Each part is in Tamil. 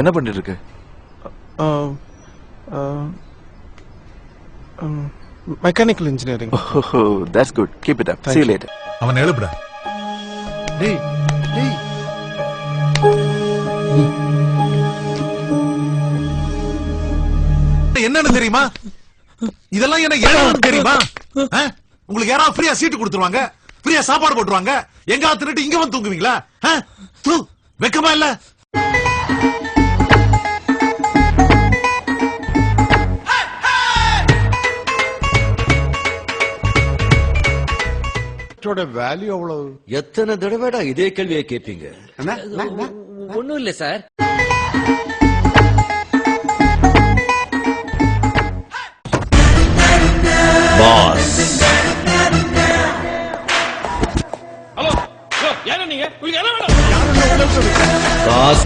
என்ன பண்ணிட்டு இருக்க? Mechanical engineering. That's good. Keep it up. See you later. அவன் எழுப்புடா. டேய் டேய் என்னன்னு தெரியுமா? இதெல்லாம் என்ன ஏழான்னு தெரியுமா? உங்களுக்கு யாராவது ஃப்ரீயா சீட்டு கொடுத்துருவாங்க, ஃப்ரீயா சாப்பாடு போட்டுருவாங்க, எங்க தின்னுட்டு இங்க வந்து தூங்குவீங்களா? வெக்கமா இல்ல? வேல்யூ அவ்வளவு. எத்தனை தடவைடா இதே கேள்வியை கேட்பீங்க? ஒண்ணும் இல்ல சார். பாஸ் ஹலோ யாரா நீங்க? உங்களுக்கு என்ன வேணும்? பாஸ்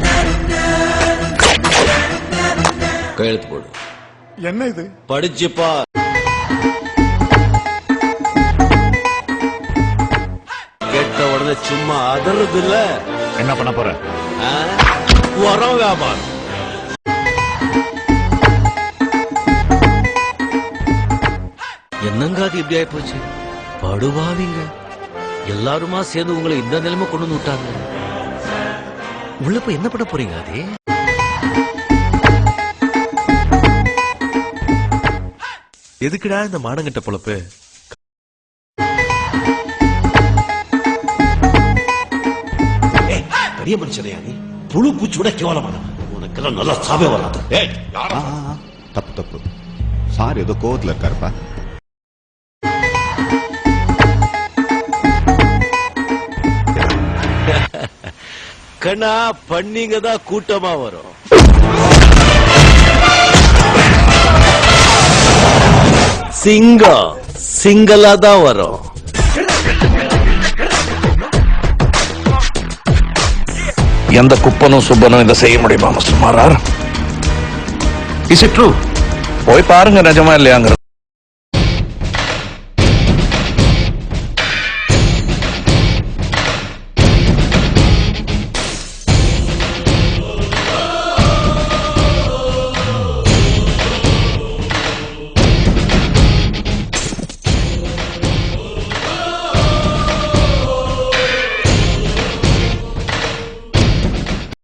கையெழுத்து போடு. என்ன இது? படிச்சுப்பா. கேட்ட உடனே சும்மா அதறது இல்ல. என்ன பண்ண போற? உரம் வியாபாரம். என்னங்க அது இப்படி ஆயி போச்சு? படுவாவீங்க எல்லாருமா சேர்ந்து உங்களை இந்த நிலைமை கொண்டு வந்து விட்டாங்க. உள்ள போய் என்ன பண்ண போறீங்க? அதே எதுக்குடா இந்த மானங்கிட்ட பொழப்பு? பெரிய மனுஷனையா நீ? புழு பூச்சியோட கேவலமானவன். உனக்கெல்லாம் நல்லா சாவே வராது. தப்பு தப்பு. சார் ஏதோ கோவத்துல இருக்காருப்பா. கண்ணா பண்ணிங்க தான் கூட்டமா வரும். சிங்கம் சிங்கலா தான் வரும். எந்த குப்பனும் சுப்பனும் இதை செய்ய முடியுமா mister Marar? Is it true? போய் பாருங்க நிஜமா இல்லையாங்க.